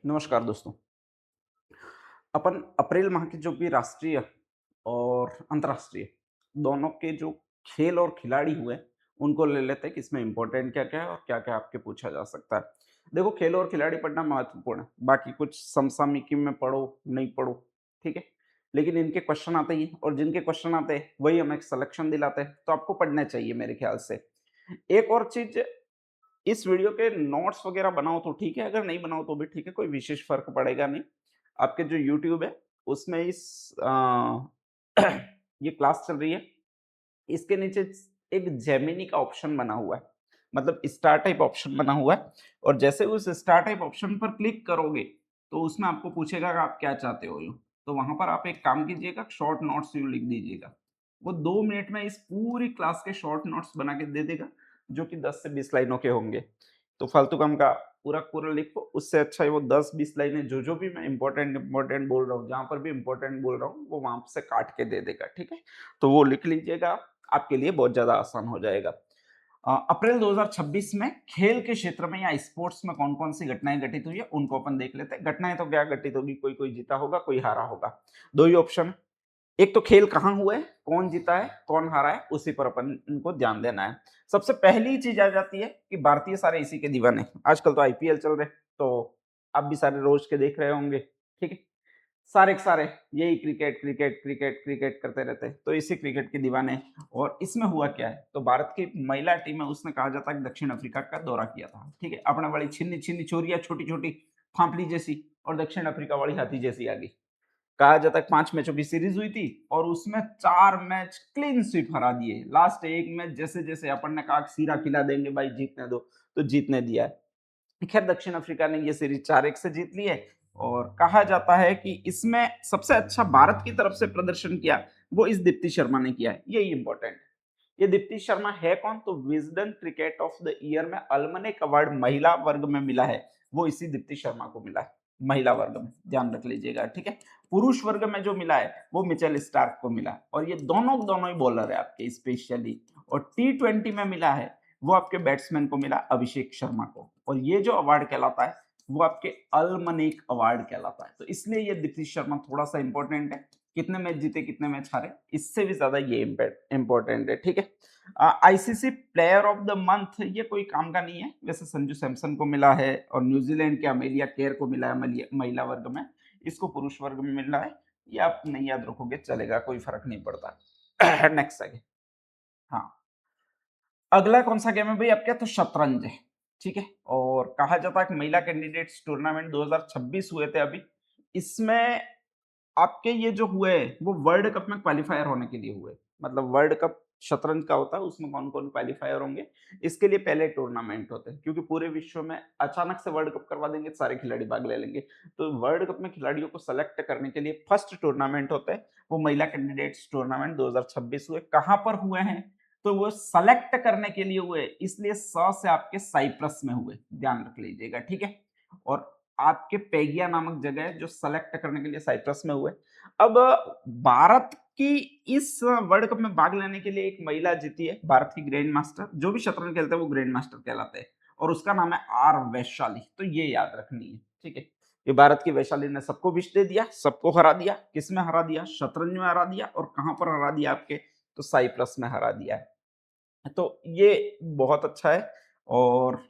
नमस्कार दोस्तों। अपन अप्रैल माह के जो भी राष्ट्रीय और अंतर्राष्ट्रीय दोनों के जो खेल और खिलाड़ी हुए, उनको ले लेते हैं कि इसमें इम्पोर्टेंट क्या-क्या है और क्या-क्या आपके पूछा जा सकता है। देखो, खेल और खिलाड़ी पढ़ना महत्वपूर्ण है, बाकी कुछ समसामयिकी में पढ़ो, नहीं पढ़ो, ठीक है? लेकिन इनके क्वेश्चन आते ही हैं और जिनके क्वेश्चन आते हैं, वही हमें एक सलेक्शन दिलाते हैं, तो आपको पढ़ना चाहिए मेरे ख्याल से। एक और चीज़, इस वीडियो के नोट्स वगैरह बनाओ तो ठीक है, अगर नहीं बनाओ तो भी ठीक है, कोई विशेष फ़र्क पड़ेगा नहीं। आपके जो यूट्यूब है, उसमें ये क्लास चल रही है, इसके नीचे एक जेमिनी का ऑप्शन बना हुआ है, मतलब स्टार टाइप ऑप्शन बना हुआ है और जैसे उस स्टार टाइप ऑप्शन पर क्लिक करोगे, तो उसमें आपको पूछेगा कि आप क्या चाहते हो यूँ? तो वहाँ पर आप एक काम कीजिएगा, शॉर्ट नोट्स यूँ लिख दीजिएगा। वो 2 मिनट में इस पूरी क्लास के शॉर्ट नोट्स बना के दे देगा, जो कि 10 से 20 लाइनों के होंगे। तो फालतू काम का पूरा का पूरा लिखो, उससे अच्छा है वो 10-20 लाइनें जो-जो भी मैं इम्पोर्टेंट बोल रहा हूँ, जहाँ पर भी इम्पोर्टेंट बोल रहा हूँ, वो वहाँ से काट के दे देगा, ठीक है? तो वो लिख लीजिएगा, आपके लिए बहुत ज़्यादा आसान हो जाएगा। अप्रैल 2026 में खेल के क्षेत्र में या स्पोर्ट्स में कौन-कौन सी घटनाएँ घटित हुई है, उनको अपन देख लेते हैं। घटनाएँ तो क्या घटित होगी, कोई-कोई जीता होगा, कोई हारा होगा। 2 ही ऑप्शन है। एक तो खेल कहाँ हुए, कौन जीता है, कौन हारा है, उसी पर अपन इनको ध्यान देना है। सबसे पहली चीज़ आ जाती है कि भारतीय सारे इसी के दीवाने हैं। आजकल तो आईपीएल चल रहे हैं, तो आप भी सारे रोज़ के देख रहे होंगे, ठीक है? सारे के सारे यही क्रिकेट, क्रिकेट, क्रिकेट, क्रिकेट करते रहते हैं, तो इसी क्रिकेट के दीवाने हैं। और इसमें हुआ क्या है, तो भारत की महिला टीम है, उसने कहा जाता है कि दक्षिण अफ्रीका का दौरा किया था, ठीक है? अपना वाली छिन्नी-छिन्नी चोरियाँ छोटी-छोटी फाफली जैसी और दक्षिण अफ्रीका वाली हाथी जैसी आ गई। कहा जाता है 5 मैचों की सीरीज हुई थी और उसमें 4 मैच क्लीन स्वीप हरा दिए। लास्ट 1 मैच जैसे-जैसे अपन ने कहा कि सीरा खिला देंगे भाई, जीतने दो, तो जीतने दिया है। खैर, दक्षिण अफ्रीका ने ये सीरीज 4-1 से जीत ली है और कहा जाता है कि इसमें सबसे अच्छा भारत की तरफ से प्रदर्शन किया, वो इस दीप्ति शर्मा ने किया है। यही इंपॉर्टेंट है। ये दीप्ति शर्मा है कौन? तो Wisden cricket of the year में अल्मनेक अवार्ड महिला वर्ग में मिला है, वो इसी दीप्ति शर्मा को मिला है, महिला वर्ग में, ध्यान रख लीजिएगा, ठीक है? पुरुष वर्ग में जो मिला है, वो मिचेल स्टार्क को मिला है और ये दोनों ही बॉलर है आपके स्पेशली। और टी20 में मिला है, वो आपके बैट्समैन को मिला, अभिषेक शर्मा को। और ये जो अवार्ड कहलाता है, वो आपके अल्मनेक अवार्ड कहलाता है। तो इसलिए ये दीप्ति शर्मा थोड़ा-सा इंपॉर्टेंट है। कितने मैच जीते, कितने मैच हारे, इससे भी ज़्यादा ये इंपॉर्टेंट है, ठीक है? ICC player of the month ये कोई काम का नहीं है। वैसे संजू सैमसन को मिला है और न्यूजीलैंड के अमेलिया केयर को मिला है महिला वर्ग में। इसको पुरुष वर्ग में मिला है। ये आप नहीं याद रखोगे चलेगा, कोई फ़र्क नहीं पड़ता। नेक्स्ट आगे। हाँ। अगला कौन-सा गेम है भई आपके? तो शतरंज है, ठीक है? और कहा जाता है कि महिला कैंडिडेट्स टूर्नामेंट 2026 हुए थे अभी। इसमें आपके ये जो हुए, वो वर्ल्ड कप में क्वालीफायर होने के लिए हुए। मतलब वर्ल्ड कप शतरंज का होता है, उसमें कौन-कौन क्वालीफायर होंगे, इसके लिए पहले टूर्नामेंट होते हैं। क्योंकि पूरे विश्व में अचानक से वर्ल्ड कप करवा देंगे, तो सारे खिलाड़ी भाग ले लेंगे। तो वर्ल्ड कप में खिलाड़ियों को सेलेक्ट करने के लिए फर्स्ट टूर्नामेंट होता है, वो महिला कैंडिडेट्स टूर्नामेंट 2026 हुए। कहाँ पर हुए हैं? तो वो सेलेक्ट करने के लिए हुए, इसलिए से आपके साइप्रस में हुए, ध्यान रख लीजिएगा, ठीक है? और आपके पेगिया नामक जगह है, जो सेलेक्ट करने के लिए साइप्रस में हुए। अब भारत की इस वर्ल्ड कप में भाग लेने के लिए एक महिला जीती है, भारत की ग्रैंड मास्टर। जो भी शतरंज खेलते हैं वो ग्रैंड मास्टर कहलाते हैं और उसका नाम है आर वैशाली। तो ये याद रखनी है, ठीक है? ये भारत की वैशाली ने सबको विश दे दिया, सबको हरा दिया। किसमें हरा दिया? शतरंज में हरा दिया। और कहाँ पर हरा दिया आपके? तो साइप्रस में हरा दिया है। तो ये बहुत अच्छा है। और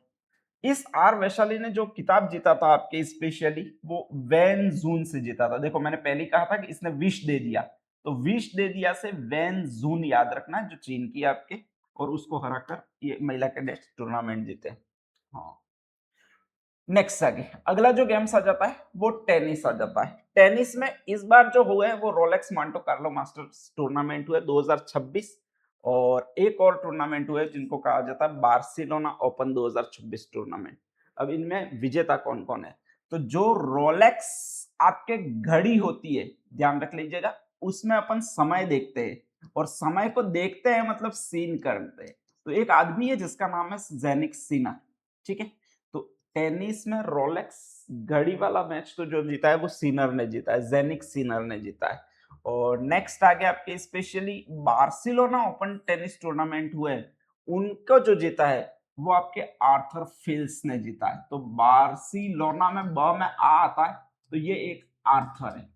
इस आर वैशाली ने जो खिताब जीता था आपके स्पेशली, वो वैन जून से जीता था। देखो, मैंने पहले ही कहा था कि इसने विश दे दिया, तो विश दे दिया से वैन जून याद रखना है, जो चीन की है आपके, और उसको हराकर ये महिला कैडेट्स टूर्नामेंट जीते। हाँ। नेक्स्ट आगे अगला जो गेम्स आ जाता है, वो टेनिस आ जाता है। टेनिस में इस बार जो हुए हैं, वो Rolex Monte Carlo masters tournament हुए 2026 और एक और टूर्नामेंट हुए जिनको कहा जाता है बार्सिलोना ओपन 2026 टूर्नामेंट। अब इनमें विजेता कौन कौन है? तो जो रोलेक्स आपके घड़ी होती है, ध्यान रख लीजिएगा, उसमें अपन समय देखते हैं और समय को देखते हैं मतलब सीन करते हैं। तो एक आदमी है जिसका नाम है जेनिक सिना, ठीक है? तो टेनिस में रोलेक्स घड़ी वाला मैच तो जो जीता है वो सिनर ने जीता है, जेनिक सिनर ने जीता है। और नेक्स्ट आ गया आपके specially Barcelona open tennis tournament हुए, उनको जो जीता है वो आपके आर्थर फिल्स ने जीता है। तो बार्सिलोना में ब में आ आता है, तो ये एक आर्थर है,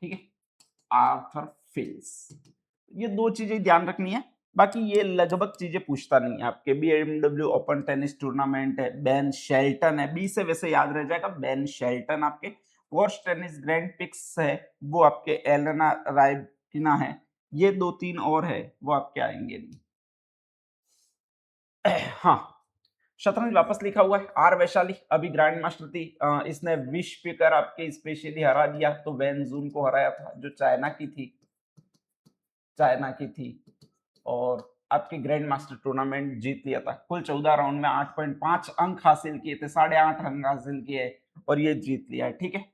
ठीक है, आर्थर फिल्स। ये दो चीजें ध्यान रखनी है, बाकी ये लगभग चीजें पूछता नहीं है आपके। BMW ओपन टेनिस टूर्नामेंट है, बेन शेल्टन है, बी से वैसे याद रह जाएगा, बेन शेल्टन आपके। पोर्श टेनिस ग्रैंड पिक्स है, वो आपके एलेना रायकिना है। ये दो तीन और है, वो आपके आएंगे नहीं। हाँ, शतरंज वापस लिखा हुआ है, आर वैशाली अभी ग्रैंड मास्टर थी। इसने विश्व स्पीकर आपके स्पेशली हरा दिया, तो वैन जून को हराया था, जो चाइना की थी। और आपके ग्रैंड मास्टर टूर्नामेंट जीत लिया था। कुल 14 राउंड में 8.5 अंक हासिल किए थे, 8.5 अंक हासिल किए, और ये जीत लिया है, ठीक है।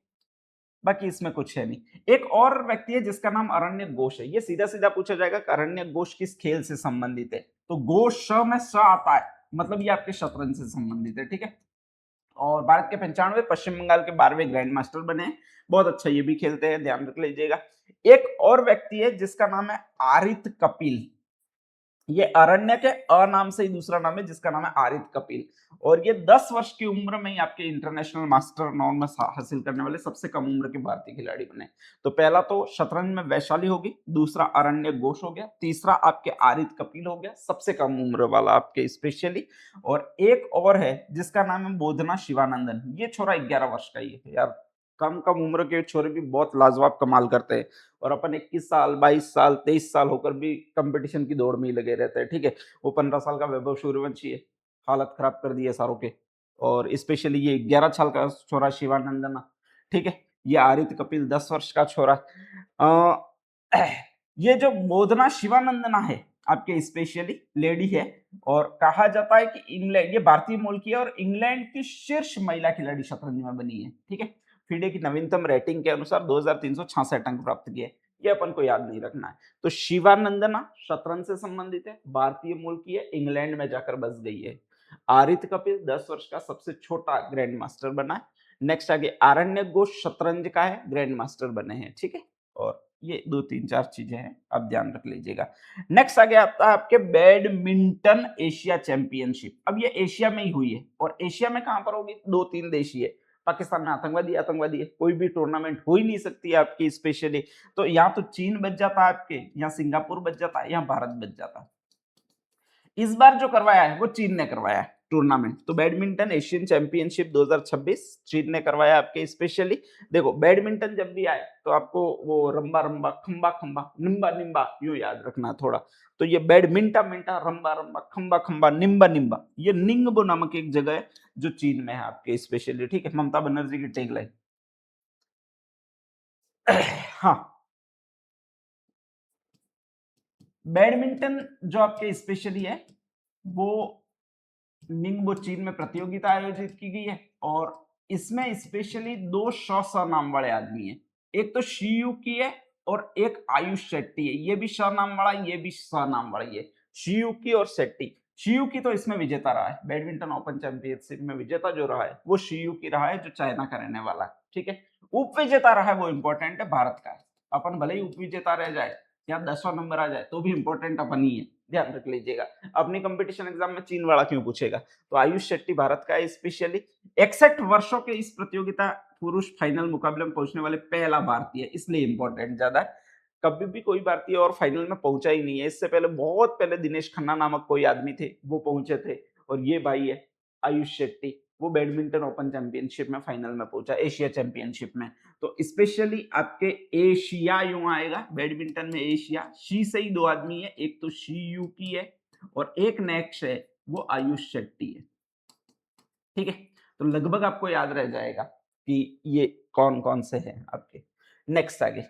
बाकी इसमें कुछ है नहीं। एक और व्यक्ति है जिसका नाम अरण्य घोष है। ये सीधा सीधा पूछा जाएगा कि अरण्य घोष किस खेल से संबंधित है, तो घोष श में स आता है, मतलब ये आपके शतरंज से संबंधित है, ठीक है। और भारत के 95, पश्चिम बंगाल के 12वें ग्रैंड मास्टर बने हैं। बहुत अच्छा, ये भी खेलते हैं, ध्यान रख लीजिएगा। एक और व्यक्ति है जिसका नाम है आरित कपिल। ये अरण्य के अ नाम से ही दूसरा नाम है, जिसका नाम है आरित कपिल। और ये 10 वर्ष की उम्र में ही आपके इंटरनेशनल मास्टर नॉर्मस हासिल करने वाले सबसे कम उम्र के भारतीय खिलाड़ी बने। तो पहला तो शतरंज में वैशाली होगी, दूसरा अरण्य घोष हो गया, तीसरा आपके आरित कपिल हो गया, सबसे कम उम्र वाला आपके स्पेशली। और एक और है जिसका नाम है बोधना शिवानंदन। ये छोरा 11 वर्ष का ही है यार। कम कम उम्र के छोरे भी बहुत लाजवाब कमाल करते हैं। और अपन 21 साल, 22 साल, 23 साल होकर भी कंपटीशन की दौड़ में ही लगे रहते हैं, ठीक है। वो 15 साल का वैभव सूर्यवंशी है, हालत खराब कर दी है सारों के। और स्पेशली ये 11 साल का छोरा शिवानंदना, ठीक है। ये आरित कपिल 10 वर्ष का छोरा। ये जो बोधना शिवानंदना है आपके स्पेशली लेडी है, और कहा जाता है कि इंग्लैंड, ये भारतीय मूल की है और इंग्लैंड की शीर्ष महिला खिलाड़ी शतरंज में बनी है, ठीक है। फीडे की नवीनतम रेटिंग के अनुसार 2366 अंक प्राप्त किए। ये अपन को याद नहीं रखना है। तो शिवानंदना शतरंज से संबंधित है, भारतीय मूल की है, इंग्लैंड में जाकर बस गई है। आरित कपिल 10 वर्ष का सबसे छोटा ग्रैंड मास्टर बना है। नेक्स्ट आगे आरण्य घोष शतरंज का है, ग्रैंड मास्टर बने हैं, ठीक है। और ये 2 3 4 चीजें हैं, आप ध्यान रख लीजिएगा। नेक्स्ट आगे आता है आपके बैडमिंटन एशिया चैंपियनशिप। अब ये एशिया में ही हुई है, और एशिया में कहां पर होगी, 2 3 देश ही है। पाकिस्तान में आतंकवादी है, कोई भी टूर्नामेंट हो ही नहीं सकती है आपकी स्पेशली। तो यहाँ तो चीन बच जाता है आपके, यहाँ सिंगापुर बच जाता है, यहाँ भारत बच जाता है। इस बार जो करवाया है वो चीन ने करवाया है टूर्नामेंट। तो बैडमिंटन एशियन चैंपियनशिप 2026 चीन ने करवाया आपके स्पेशली। देखो बैडमिंटन जब भी आए तो आपको वो रंबा रंबा, खंबा खंबा, निम्बा निम्बा यूं याद रखना थोड़ा। तो ये बैडमिंटा मिंटा, रंबा रंबा, खंबा खंबा, निम्बा निम्बा, ये निंगबो नामक एक जगह है जो चीन में है आपके स्पेशली, ठीक है। ममता बनर्जी की टैगलाइन। हाँ, बैडमिंटन जो आपके स्पेशली है वो निंगबो चीन में प्रतियोगिता आयोजित की गई है। और इसमें स्पेशली दो श नाम वाले आदमी हैं। एक तो शियू की है और एक आयुष शेट्टी है। ये भी श नाम वाला, ये भी स नाम वाला, ये शियुकी और शेट्टी। शियुकी तो इसमें विजेता रहा है, बैडमिंटन ओपन चैंपियनशिप में विजेता जो रहा है वो शियुकी रहा है, जो चाइना का रहने वाला है, ठीक है। उप विजेता रहा है वो इंपॉर्टेंट है, भारत का है। अपन भले ही उप विजेता रह जाए या 10वां नंबर आ जाए तो भी इंपॉर्टेंट अपन ही है, ध्यान रख लीजिएगा। अपनी कंपटीशन एग्जाम में चीन वाला क्यों पूछेगा। तो आयुष शेट्टी भारत का है स्पेशली। 61 वर्षों के इस प्रतियोगिता पुरुष फाइनल मुकाबले में पहुंचने वाले पहला भारतीय, इसलिए इंपॉर्टेंट ज्यादा है। कभी भी कोई भारतीय और फाइनल में पहुंचा ही नहीं है। इससे पहले बहुत पहले दिनेश खन्ना नामक कोई आदमी थे, वो पहुंचे थे। और ये भाई है आयुष शेट्टी, वो बैडमिंटन ओपन चैंपियनशिप में फाइनल में पहुंचा, एशिया चैंपियनशिप में। तो स्पेशली आपके एशिया यूं आएगा, बैडमिंटन में एशिया, शी से ही 2 आदमी है, एक तो शी यू की है और एक नेक्स्ट है वो आयुष शेट्टी है, ठीक है। तो लगभग आपको याद रह जाएगा कि ये कौन कौन से हैं आपके। नेक्स्ट आगे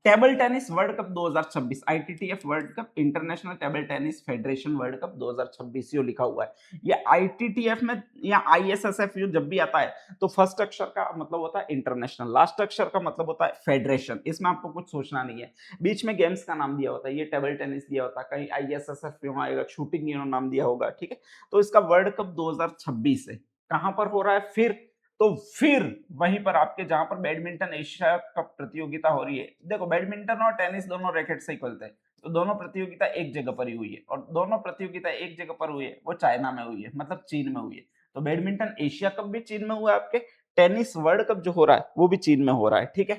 table tennis world cup 2026, ITTF world cup, international table tennis federation world cup 2026 यो लिखा हुआ है। ये आईटीटीएफ में या आईएसएसएफ यो जब भी आता है तो फर्स्ट अक्षर का मतलब होता है इंटरनेशनल, लास्ट अक्षर का मतलब होता है फेडरेशन। इसमें आपको कुछ सोचना नहीं है। बीच में गेम्स का नाम दिया होता है, ये टेबल टेनिस दिया होता है, कहीं आईएसएसएफ यो आएगा, शूटिंग यो नाम दिया होगा, ठीक है। तो इसका वर्ल्ड कप 2026 है। कहां पर हो रहा है फिर, तो फिर वहीं पर आपके जहां पर बैडमिंटन एशिया कप प्रतियोगिता हो रही है। देखो बैडमिंटन और टेनिस दोनों रैकेट से ही खेलते हैं, तो दोनों प्रतियोगिता एक जगह पर ही हुई है, और दोनों प्रतियोगिता एक जगह पर हुई है वो चाइना में हुई है, मतलब चीन में हुई है। तो बैडमिंटन एशिया कप भी चीन में हुआ है आपके, टेनिस वर्ल्ड कप जो हो रहा है वो भी चीन में हो रहा है, ठीक है।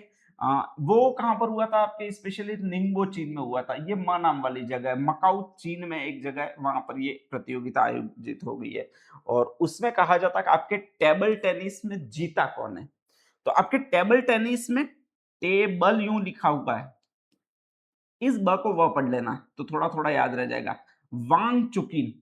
वो कहाँ पर हुआ था आपके, स्पेशली निंगबो चीन में हुआ था, ये म नाम वाली जगह है, मकाऊ चीन में एक जगह है, वहां पर ये प्रतियोगिता आयोजित हो गई है। और उसमें कहा जाता है कि आपके टेबल टेनिस में जीता कौन है। तो आपके टेबल टेनिस में टेबल यूं लिखा हुआ है, इस ब को व पढ़ लेना है तो थोड़ा थोड़ा याद रह जाएगा। वांग चुकिन,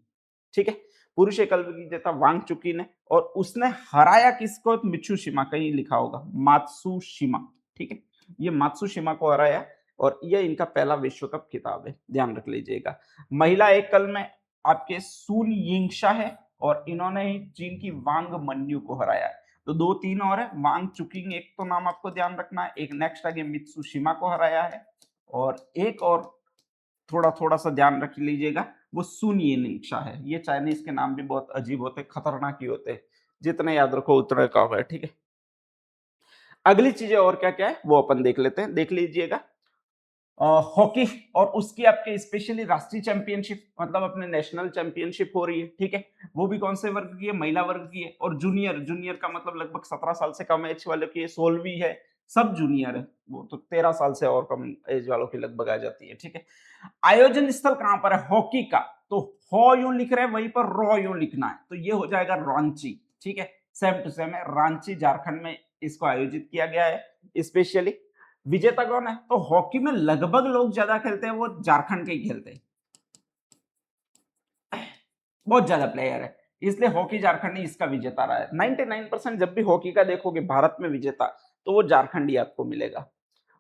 ठीक है, पुरुष एकल विजेता वांग चुकिन है, और उसने हराया किसको, मित्सुशिमा, कहीं लिखा होगा मात्सुशिमा, ठीक है, ये मात्सुशिमा को हराया, और ये इनका पहला विश्व कप खिताब है, ध्यान रख लीजिएगा। महिला एकल में आपके सुन यिंगशा है, और इन्होंने ही चीन की वांग मन्यू को हराया है। तो दो तीन और है, वांग चुकिंग एक तो नाम आपको ध्यान रखना है, एक नेक्स्ट आगे मित्सुशिमा को हराया है, और एक और थोड़ा थोड़ा सा ध्यान रख लीजिएगा, वो सुन यिंगशा है। ये चाइनीज के नाम भी बहुत अजीब होते, खतरनाक ही होते, जितने याद रखो उतना कम है, ठीक है। अगली चीजें और क्या क्या है वो अपन देख लेते हैं, देख लीजिएगा। हॉकी और उसकी आपके स्पेशली राष्ट्रीय चैंपियनशिप, मतलब अपने नेशनल चैंपियनशिप हो रही है, ठीक है। वो भी कौन से वर्ग की है, महिला वर्ग की है, और जूनियर, जूनियर का मतलब लगभग 17 साल से कम एज वालों की है, 16वीं है, सब जूनियर है, वो तो 13 साल से और कम एज वालों की लगभग आ जाती है, ठीक है। आयोजन स्थल कहां पर है हॉकी का, तो हो यूं लिख रहे हैं, वहीं पर रो यूं लिखना है, तो ये हो जाएगा रांची, ठीक है, सेम टू सेम है, रांची झारखंड में इसको आयोजित किया गया है स्पेशली। विजेता कौन है, तो हॉकी में लगभग लोग ज्यादा खेलते हैं वो झारखंड के ही खेलते हैं, बहुत ज्यादा प्लेयर है, इसलिए हॉकी झारखंड ही इसका विजेता रहा है। 99% जब भी हॉकी का देखोगे भारत में विजेता, तो वो झारखंड ही आपको मिलेगा।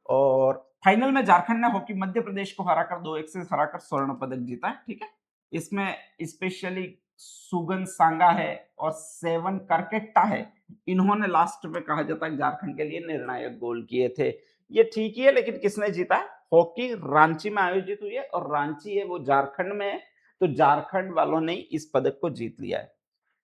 और फाइनल में झारखंड ने हॉकी मध्य प्रदेश को हराकर 2-1 से हराकर स्वर्ण पदक जीता है, ठीक है। इसमें स्पेशली सुगन सांगा है और सेवन करकेट्टा है, इन्होंने लास्ट में कहा जाता है झारखंड के लिए निर्णायक गोल किए थे। ये ठीक ही है, लेकिन किसने जीता है, हॉकी रांची में आयोजित हुई है, और रांची है वो झारखंड में है, तो झारखंड वालों ने इस पदक को जीत लिया है।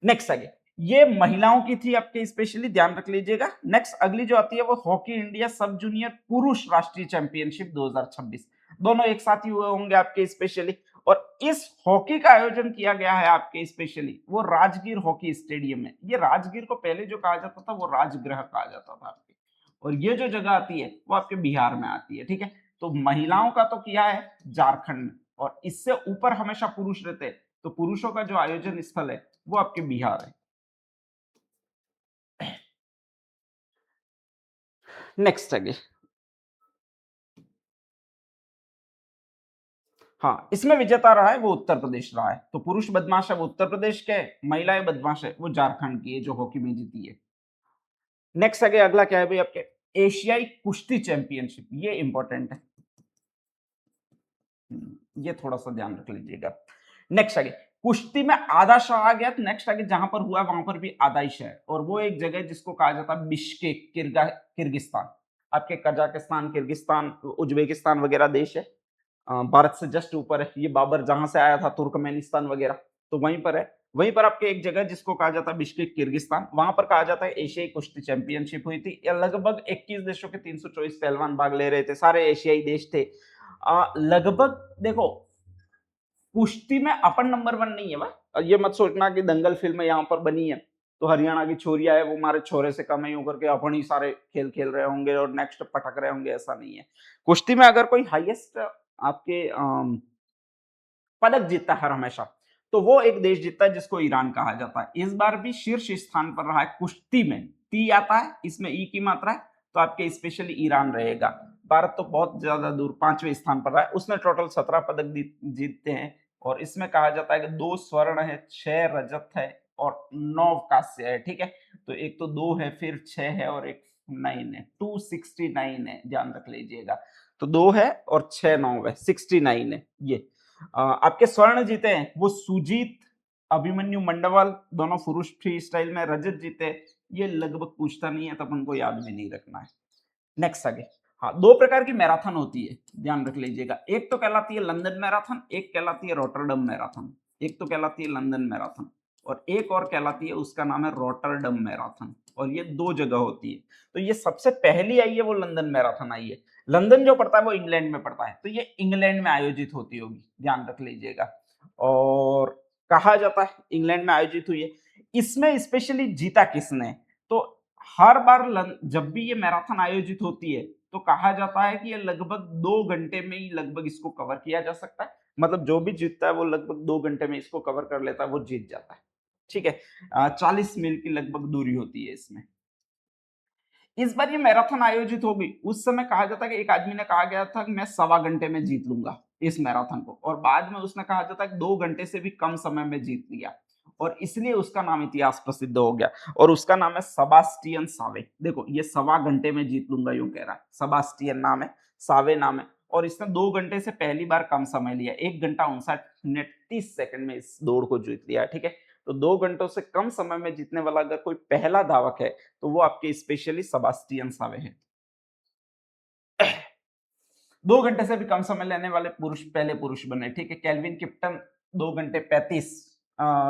नेक्स्ट आगे, ये महिलाओं की थी आपके, स्पेशली ध्यान रख लीजिएगा। नेक्स्ट अगली जो आती है वो हॉकी इंडिया सब जूनियर पुरुष राष्ट्रीय चैंपियनशिप 2026, दोनों एक साथ ही हुए होंगे आपके स्पेशली। और इस हॉकी का आयोजन किया गया है आपके स्पेशली वो राजगीर हॉकी स्टेडियम में। ये राजगीर को पहले जो कहा जाता था वो राजगृह कहा जाता था आपके, और ये जो जगह आती है वो आपके बिहार में आती है, ठीक है। तो महिलाओं का तो किया है झारखंड में, और इससे ऊपर हमेशा पुरुष रहते हैं, तो पुरुषों का जो आयोजन स्थल है वो आपके बिहार है। नेक्स्ट आगे, हाँ, इसमें विजेता रहा है वो उत्तर प्रदेश रहा है, तो पुरुष बदमाश है वो उत्तर प्रदेश के, महिलाएं बदमाश है वो झारखंड की है जो हॉकी में जीती है। नेक्स्ट आगे अगला क्या है भाई, आपके एशियाई कुश्ती चैंपियनशिप, ये इंपॉर्टेंट है, ये थोड़ा सा ध्यान रख लीजिएगा। नेक्स्ट आगे, कुश्ती में आधा शाह आ गया, तो नेक्स्ट आगे जहां पर हुआ वहां पर भी आधा ही शाह है, और वो एक जगह जिसको कहा जाता है बिश्केक, किर्गिस्तान, आपके कजाकिस्तान, किर्गिस्तान, उज्बेकिस्तान वगैरह देश है, भारत से जस्ट ऊपर है। ये बाबर जहां से आया था तुर्कमेनिस्तान वगैरह, तो वहीं पर है। वहीं पर आपके एक जगह जिसको कहा जाता है बिश्केक, किर्गिस्तान, वहां पर कहा जाता है एशियाई कुश्ती चैंपियनशिप हुई थी। ये लगभग 21 देशों के 324 पहलवान भाग ले रहे थे, सारे एशियाई देश थे। लगभग देखो, कुश्ती में अपन नंबर 1 नहीं है भाई, और ये मत सोचना कि दंगल फिल्म यहाँ पर बनी है तो हरियाणा की छोरिया है वो हमारे छोरे से कम है यूं करके अपन ही सारे खेल खेल रहे होंगे और नेक्स्ट पटक रहे होंगे, ऐसा नहीं है। कुश्ती में अगर कोई हाईएस्ट आपके पदक जीतता है हमेशा, तो वो एक देश जीतता है जिसको ईरान कहा जाता है। इस बार भी शीर्ष स्थान पर रहा है कुश्ती में, ती आता है इसमें, ई की मात्रा है, तो आपके स्पेशली ईरान रहेगा। भारत तो बहुत ज्यादा दूर 5वें स्थान पर रहा है, उसने टोटल 17 पदक जीतते हैं, और इसमें कहा जाता है कि 2 स्वर्ण है, 6 रजत है और 9 कांस्य है, ठीक है। तो एक तो 2 है, फिर 6 है, और एक 9 है, 269 है, ध्यान रख लीजिएगा। तो 2 है और 6 9 है, 69 है ये। आपके स्वर्ण जीते हैं वो सुजीत, अभिमन्यु मंडवल, दोनों पुरुष फ्री स्टाइल में, रजत जीते, ये लगभग पूछता नहीं है तो अपन को याद भी नहीं रखना है। नेक्स्ट आगे, हाँ, 2 प्रकार की मैराथन होती है, ध्यान रख लीजिएगा। एक तो कहलाती है लंदन मैराथन, एक कहलाती है रोटरडम मैराथन। एक तो कहलाती है लंदन मैराथन, और एक और कहलाती है, उसका नाम है रॉटरडम मैराथन, और ये 2 जगह होती है। तो ये सबसे पहली आई है वो लंदन मैराथन आई है। लंदन जो पड़ता है वो इंग्लैंड में पड़ता है, तो ये इंग्लैंड में आयोजित होती होगी, ध्यान रख लीजिएगा। और कहा जाता है इंग्लैंड में आयोजित हुई है। इसमें स्पेशली जीता किसने? तो हर बार जब भी ये मैराथन आयोजित होती है तो कहा जाता है कि ये लगभग 2 घंटे में ही लगभग इसको कवर किया जा सकता है। मतलब जो भी जीतता है वो लगभग 2 घंटे में इसको कवर कर लेता है, वो जीत जाता है। ठीक है। 40 मील की लगभग दूरी होती है इसमें। इस बार ये मैराथन आयोजित होगी, उस समय कहा जाता है कि एक आदमी ने कहा गया था कि मैं 1.25 घंटे में जीत लूंगा इस मैराथन को, और बाद में उसने कहा जाता है कि 2 घंटे से भी कम समय में जीत लिया, और इसलिए उसका नाम इतिहास प्रसिद्ध हो गया, और उसका नाम है सबास्टियन सावे। देखो ये 1.25 घंटे में जीत लूंगा यूं कह रहा है, सबास्टियन नाम है, सावे नाम है, और इसने 2 घंटे से पहली बार कम समय लिया, 1 घंटा 59 मिनट 30 सेकंड में इस दौड़ को जीत लिया। ठीक है। तो 2 घंटों से कम समय में जीतने वाला अगर कोई पहला धावक है तो वो आपके स्पेशली सेबास्टियन सावे है। 2 घंटे से भी कम समय लेने वाले पुरुष पहले पुरुष बने। ठीक है। केल्विन किप्टन 2 घंटे 35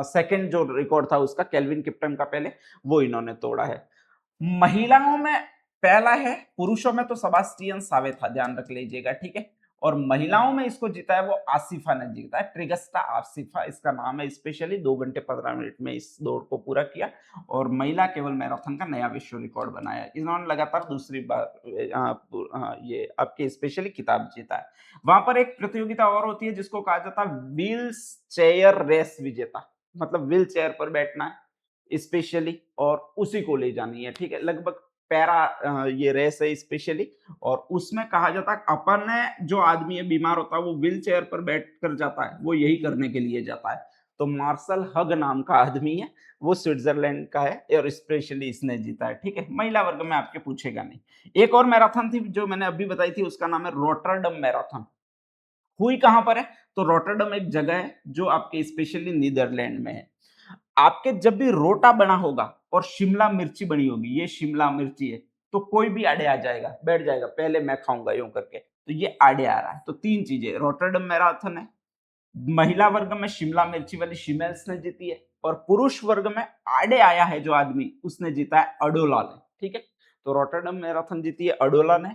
सेकंड जो रिकॉर्ड था उसका, केल्विन किप्टन का पहले, वो इन्होंने तोड़ा है। महिलाओं में पहला है, पुरुषों में तो सेबास्टियन सावे था, ध्यान रख लीजिएगा। ठीक है। और महिलाओं में इसको जीता है वो आसिफा ने जीता है, ट्रिगस्टा आसिफा इसका नाम है। स्पेशली 2 घंटे 15 मिनट में इस दौड़ को पूरा किया, और महिला केवल मैराथन का नया विश्व रिकॉर्ड बनाया। इन्होंने लगातार दूसरी बार ये आपके स्पेशली खिताब जीता है। वहां पर एक प्रतियोगिता और होती है जिसको कहा जाता है व्हील चेयर रेस विजेता, मतलब व्हील चेयर पर बैठना है स्पेशली, और उसी को ले जानी है। ठीक है। लगभग पैरा ये रेस है स्पेशली, और उसमें कहा जाता है अपन जो आदमी है बीमार होता है वो व्हील चेयर पर बैठ कर जाता है, वो यही करने के लिए जाता है। तो मार्शल हग नाम का आदमी है, वो स्विट्जरलैंड का है, और स्पेशली इसने जीता है। ठीक है। महिला वर्ग में आपके पूछेगा नहीं। एक और मैराथन थी जो मैंने अभी बताई थी, उसका नाम है रॉटरडम मैराथन। हुई कहां पर है? तो रॉटरडम एक जगह है जो आपके स्पेशली नीदरलैंड में है। आपके जब भी रोटा बना होगा और शिमला मिर्ची बनी होगी, ये शिमला मिर्ची है, तो कोई भी आड़े आ जाएगा, बैठ जाएगा, पहले मैं खाऊंगा यूं करके, तो ये आड़े आ रहा है। तो 3 चीजें, रॉटरडम मैराथन है, महिला वर्ग में शिमला मिर्ची वाली शिमेल्स ने जीती है, और पुरुष वर्ग में आड़े आया है जो आदमी, उसने जीता है अडोला ने। ठीक है। तो रॉटरडम मैराथन जीती है अडोला ने।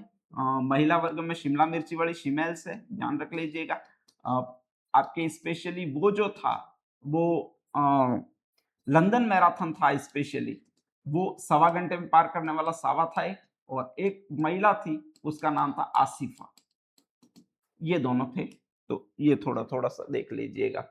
महिला वर्ग में शिमला मिर्ची वाली शिमेल्स है, ध्यान रख लीजिएगा। आपके स्पेशली वो जो था वो लंदन मैराथन था स्पेशली, वो 1.25 घंटे में पार करने वाला सावा था एक, और एक महिला थी उसका नाम था आसिफा। ये दोनों थे। तो ये थोड़ा थोड़ा सा देख लीजिएगा।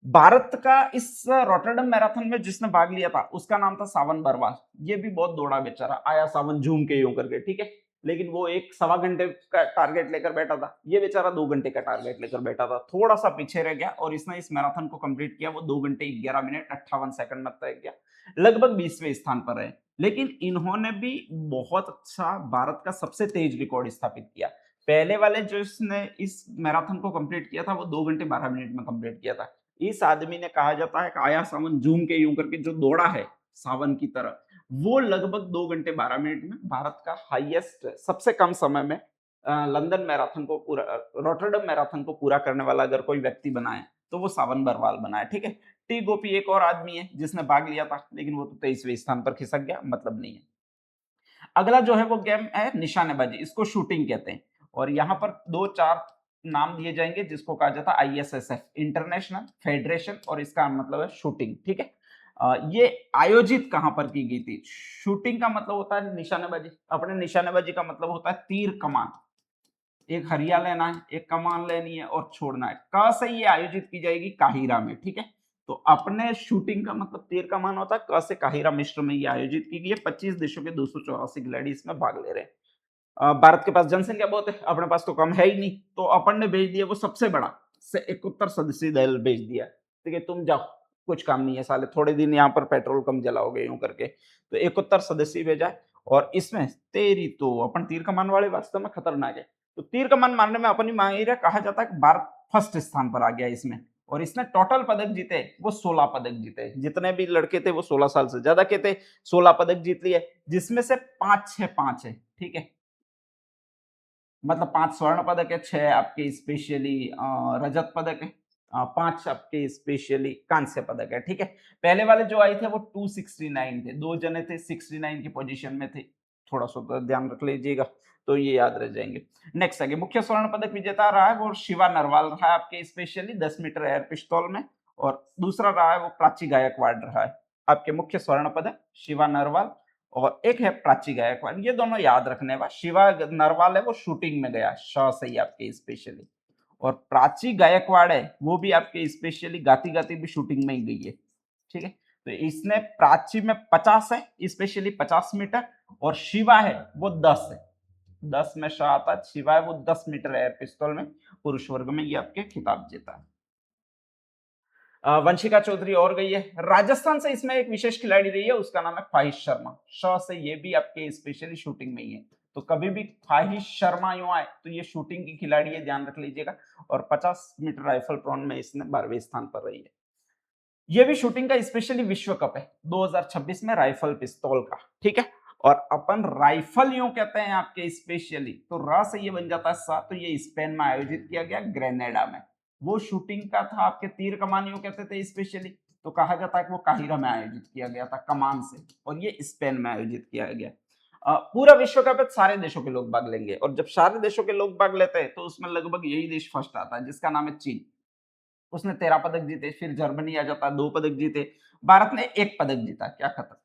भारत का इस रॉटरडम मैराथन में जिसने भाग लिया था उसका नाम था सावन बरवाल। ये भी बहुत दौड़ा बेचारा, आया सावन झूम के यूं करके। ठीक है। लेकिन वो 1 सवा घंटे का टारगेट लेकर बैठा था, ये बेचारा 2 घंटे का टारगेट लेकर बैठा था, थोड़ा सा पीछे रह गया, और इसने इस मैराथन को कंप्लीट किया। वो 2 घंटे 11 मिनट 58 सेकंड में तय किया, लगभग 20वें स्थान पर रहे। लेकिन इन्होंने भी बहुत अच्छा भारत का सबसे तेज रिकॉर्ड स्थापित किया। पहले वाले जो इसने इस मैराथन को कंप्लीट किया था वो 2 घंटे 12 मिनट में कंप्लीट किया था। इस आदमी ने, कहा जाता है कि आया सावन झूम के यूं करके जो दौड़ा है सावन की तरह, वो लगभग 2 घंटे 12 मिनट में भारत का हाईएस्ट, सबसे कम समय में लंदन मैराथन को पूरा, रॉटरडम मैराथन को पूरा करने वाला अगर कोई व्यक्ति बना है तो वो सावन बरवाल बना है। ठीक है। टी गोपी एक और आदमी है जिसने भाग लिया था, लेकिन वो तो 23वें स्थान पर खिसक गया, मतलब नहीं है। अगला जो है वो गेम है निशानेबाजी, इसको शूटिंग कहते हैं, और यहाँ पर 2-4 नाम दिए जाएंगे जिसको कहा जाता है ISSF, इंटरनेशनल फेडरेशन, और इसका मतलब है शूटिंग। ठीक है। ये आयोजित कहां पर की गई थी? शूटिंग का मतलब होता है निशानेबाजी, अपने निशानेबाजी का मतलब होता है तीर कमान। एक हरिया लेना है, एक कमान लेनी है और छोड़ना है। कहाँ से ये आयोजित की जाएगी? काहिरा में। ठीक है। तो अपने शूटिंग का मतलब तीर कमान होता है, क से काहिरा मिस्र में ये आयोजित की गई है। 25 देशों के 284 खिलाड़ी इसमें भाग ले रहे हैं। भारत के पास जनसंख्या बहुत है, अपने पास तो कम है ही नहीं, तो अपन ने भेज दिया वो सबसे बड़ा से 71 सदस्यीय दल भेज दिया। ठीक है, तुम जाओ, कुछ काम नहीं है साले, थोड़े दिन यहाँ पर पेट्रोल कम जलाओगे यूं करके। तो 71 सदस्य भेजा है, और इसमें तेरी तो अपन तीर कमान वाले वास्तव में खतरनाक है। तो तीर कमान मारने में अपनी माहिर है, कहा जाता है कि भारत फर्स्ट स्थान पर आ गया इसमें, और इसने टोटल पदक जीते वो 16 पदक जीते। जितने भी लड़के थे वो 16 साल से ज्यादा के थे, 16 पदक जीत लिए, जिसमें से 5-6-5 है। ठीक है। मतलब 5 स्वर्ण पदक है, 6 आपके स्पेशली रजत पदक है, 5 आपके स्पेशली कांस्य पदक है, ठीक है। पहले वाले जो आए थे वो 269 थे, 2 जने थे 69 की पोजीशन में थे, थोड़ा सा तो ध्यान रख लीजिएगा, तो ये याद रह जाएंगे। नेक्स्ट आगे मुख्य स्वर्ण पदक विजेता रहा है वो शिवा नरवाल रहा है आपके स्पेशली 10 मीटर एयर पिस्तौल में, और दूसरा रहा है वो प्राची गायकवाड़ रहा है आपके मुख्य स्वर्ण पदक शिवा नरवाल, और एक है प्राची गायकवाड़, ये दोनों याद रखने वाला। शिवा नरवाल है वो शूटिंग में गया श सही आपके स्पेशली, और प्राची गायकवाड़ है वो भी आपके स्पेशली गाती गाती भी शूटिंग में ही गई है, ठीक है। तो इसने प्राची में 50 है स्पेशली 50 मीटर, और शिवा है वो 10 है, 10 में शाह आता है, शिवा है वो 10 मीटर एयर पिस्तौल में पुरुष वर्ग में ये आपके खिताब जीता है। वंशिका चौधरी और गई है राजस्थान से, इसमें एक विशेष खिलाड़ी रही है उसका नाम है ख्वाहिश शर्मा, श से ये भी आपके स्पेशली शूटिंग में ही है, तो कभी भी ख्वाहिश शर्मा यूं आए तो ये शूटिंग की खिलाड़ी है, ध्यान रख लीजिएगा। और 50 मीटर राइफल प्रोन में इसने 12वें स्थान पर रही है। ये भी शूटिंग का स्पेशली विश्व कप है 2026 में राइफल पिस्तौल का, ठीक है। और अपन राइफल यूं कहते हैं आपके स्पेशली, तो रा से ये बन जाता है सा, तो ये स्पेन में आयोजित किया गया ग्रेनेडा में। वो शूटिंग का था आपके तीर कमान यूं कहते थे स्पेशली, तो कहा जाता है कि वो काहिरा में आयोजित किया गया था कमान से, और ये स्पेन में आयोजित किया गया। पूरा विश्व कप है, सारे देशों के लोग भाग लेंगे, और जब सारे देशों के लोग भाग लेते हैं तो उसमें लगभग यही देश फर्स्ट आता है जिसका नाम है चीन, उसने 13 पदक जीते। फिर जर्मनी आ जाता है, 2 पदक जीते। भारत ने 1 पदक जीता, क्या खतर।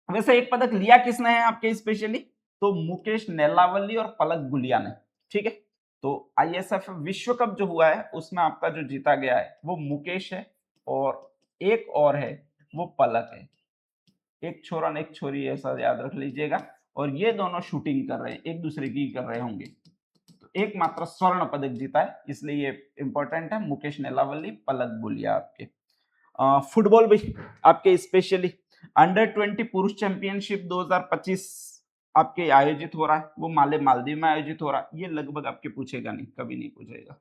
वैसे 1 पदक लिया किसने है आपके स्पेशली, तो मुकेश नेलावली और पलक गुलिया ने, ठीक है। तो आईएसएफ विश्व कप जो हुआ है उसमें आपका जो जीता गया है वो मुकेश है, और एक और है वो पलक है, एक छोरा ने एक छोरी, ऐसा याद रख लीजिएगा। और ये दोनों शूटिंग कर रहे हैं, एक दूसरे की कर रहे होंगे। तो एक मात्र स्वर्ण पदक जीता है, इसलिए ये इंपॉर्टेंट है, मुकेश नेलावली पलक गुलिया आपके। फुटबॉल भी आपके स्पेशली अंडर 20 पुरुष चैंपियनशिप 2025 आपके आयोजित हो रहा है, वो माले मालदीव में आयोजित हो रहा है। ये लगभग आपके पूछेगा नहीं, कभी नहीं पूछेगा।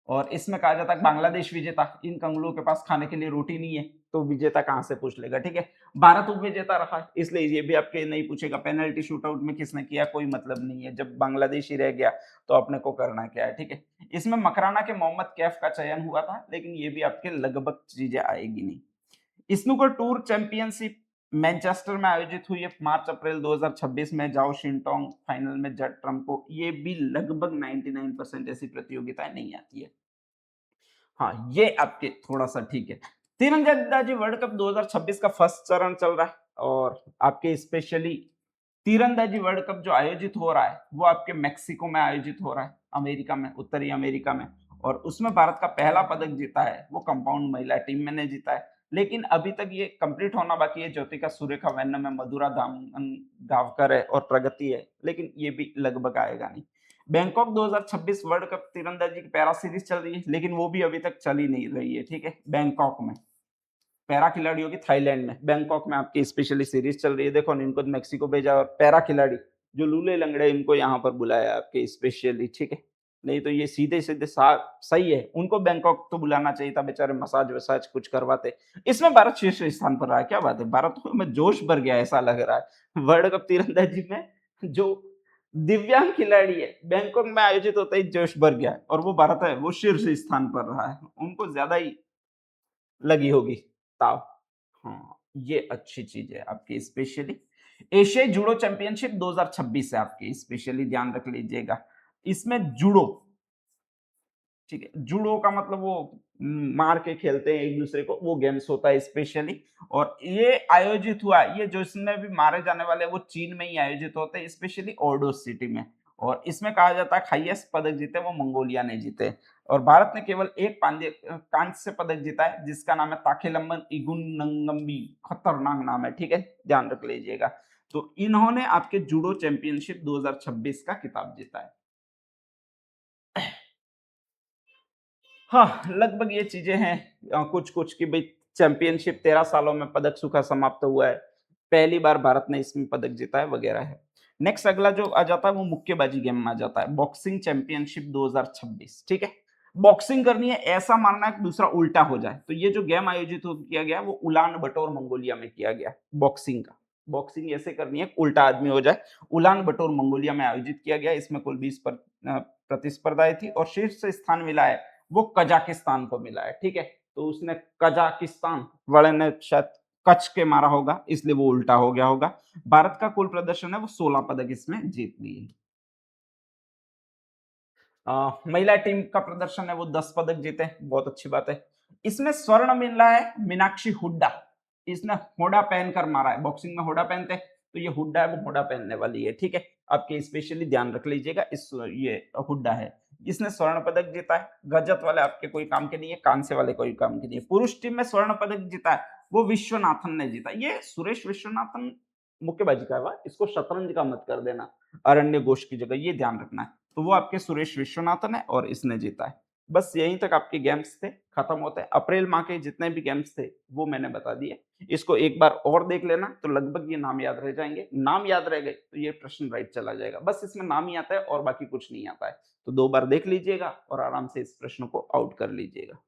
और इसमें कहा जाता है बांग्लादेश विजेता, इन कंगलुओं के पास खाने के लिए रोटी नहीं है, तो विजेता कहां से पूछ लेगा, ठीक है। भारत उप विजेता रहा है, इसलिए ये भी आपके नहीं पूछेगा। पेनल्टी शूटआउट में किसने किया कोई मतलब नहीं है, जब बांग्लादेश ही रह गया तो अपने को करना क्या है, ठीक है। इसमें मकराना के मोहम्मद कैफ का चयन हुआ था, लेकिन ये भी आपके लगभग चीजें आएगी नहीं। स्नूकर टूर चैंपियनशिप मैनचेस्टर में आयोजित हुई है मार्च अप्रैल 2026 में, जाओ शिंटोंग फाइनल में जट ट्रम्प को, ये भी लगभग 99% ऐसी प्रतियोगिताएं नहीं आती है। हाँ, ये आपके थोड़ा सा ठीक है। तीरंदाजी वर्ल्ड कप 2026 का फर्स्ट चरण चल रहा है, और आपके स्पेशली तीरंदाजी वर्ल्ड कप जो आयोजित हो रहा है वो आपके मेक्सिको में आयोजित हो रहा है, अमेरिका में, उत्तरी अमेरिका में। और उसमें भारत का पहला पदक जीता है वो कंपाउंड महिला टीम में ने जीता है, लेकिन अभी तक ये कंप्लीट होना बाकी है। ज्योतिका सुरेखा वेन्नम में, मधुरा दामन गावकर है, और प्रगति है, लेकिन ये भी लगभग आएगा नहीं। बैंकॉक 2026 वर्ल्ड कप तीरंदाजी की पैरा सीरीज चल रही है, लेकिन वो भी अभी तक चल ही नहीं रही है, ठीक है। बैंकॉक में पैरा खिलाड़ियों की, थाईलैंड में, बैंकॉक में आपकी स्पेशली सीरीज चल रही है। देखो इनको मेक्सिको भेजा, और पैरा खिलाड़ी जो लूले लंगड़े इनको यहाँ पर बुलाया आपके स्पेशली, ठीक है। नहीं तो ये सीधे सीधे सही है, उनको बैंकॉक तो बुलाना चाहिए था, बेचारे मसाज वसाज कुछ करवाते। इसमें भारत शीर्ष स्थान पर रहा है, क्या बात है, भारत में जोश भर गया ऐसा लग रहा है। वर्ल्ड कप तीरंदाजी में जो दिव्यांग खिलाड़ी है बैंकॉक में आयोजित होता ही जोश भर गया है, और वो भारत है वो शीर्ष स्थान पर रहा है, उनको ज्यादा ही लगी होगी ताव। हाँ, ये अच्छी चीज है आपकी स्पेशली। एशियाई जूडो चैंपियनशिप 2026 है आपकी स्पेशली, ध्यान रख लीजिएगा। इसमें जूडो, ठीक है, जूडो का मतलब वो मार के खेलते हैं एक दूसरे को, वो गेम्स होता है स्पेशली। और ये आयोजित हुआ, ये जो इसमें भी मारे जाने वाले वो चीन में ही आयोजित होते हैं, स्पेशली ओर्डोस सिटी में। और इसमें कहा जाता है हाईएस्ट पदक जीते वो मंगोलिया ने जीते, और भारत ने केवल एक कांस्य पदक जीता है जिसका नाम है ताखेलम्बन इगुनंगम्बी, खतरनाक नाम है, ठीक है, ध्यान रख लीजिएगा। तो इन्होंने आपके जूडो चैंपियनशिप 2026 का खिताब जीता है। हाँ, लगभग ये चीजें हैं कुछ कुछ की भाई, चैंपियनशिप 13 सालों में पदक सूखा समाप्त हुआ है, पहली बार भारत ने इसमें पदक जीता है वगैरह है। नेक्स्ट अगला जो आ जाता है वो मुक्केबाजी गेम में आ जाता है, बॉक्सिंग चैंपियनशिप 2026, ठीक है। बॉक्सिंग करनी है, ऐसा मानना है कि दूसरा उल्टा हो जाए, तो ये जो गेम आयोजित किया गया वो उलान बटोर मंगोलिया में किया गया बॉक्सिंग का। बॉक्सिंग ऐसे करनी है उल्टा आदमी हो जाए, उलान बटोर मंगोलिया में आयोजित किया गया। इसमें कुल 20 प्रतिस्पर्धाएं थी, और शीर्ष स्थान मिला है वो कजाकिस्तान को मिला है, ठीक है। तो उसने कजाकिस्तान वाले ने शायद कच के मारा होगा, इसलिए वो उल्टा हो गया होगा। भारत का कुल प्रदर्शन है वो 16 पदक इसमें जीत लिए। महिला टीम का प्रदर्शन है वो 10 पदक जीते, बहुत अच्छी बात है। इसमें स्वर्ण मिला है मीनाक्षी हुड्डा, इसने हुडा पहनकर मारा है, बॉक्सिंग में हुडा पहनते हैं, तो ये हुड्डा है वो हुडा पहनने वाली है, ठीक है। आपके स्पेशली ध्यान रख लीजिएगा, इस ये हुड्डा है, इसने स्वर्ण पदक जीता है। रजत वाले आपके कोई काम के नहीं है, कांस्य वाले कोई काम के नहीं है। पुरुष टीम में स्वर्ण पदक जीता है वो विश्वनाथन ने जीता। ये सुरेश विश्वनाथन मुक्केबाजी का है, इसको शतरंज का मत कर देना अरण्य घोष की जगह, ये ध्यान रखना है। तो वो आपके सुरेश विश्वनाथन है और इसने जीता है। बस यहीं तक आपके गेम्स थे, खत्म होते हैं। अप्रैल माह के जितने भी गेम्स थे वो मैंने बता दिए। इसको एक बार और देख लेना तो लगभग ये नाम याद रह जाएंगे। नाम याद रह गए तो ये प्रश्न राइट चला जाएगा। बस इसमें नाम ही आता है और बाकी कुछ नहीं आता है। तो 2 बार देख लीजिएगा और आराम से इस प्रश्न को आउट कर लीजिएगा।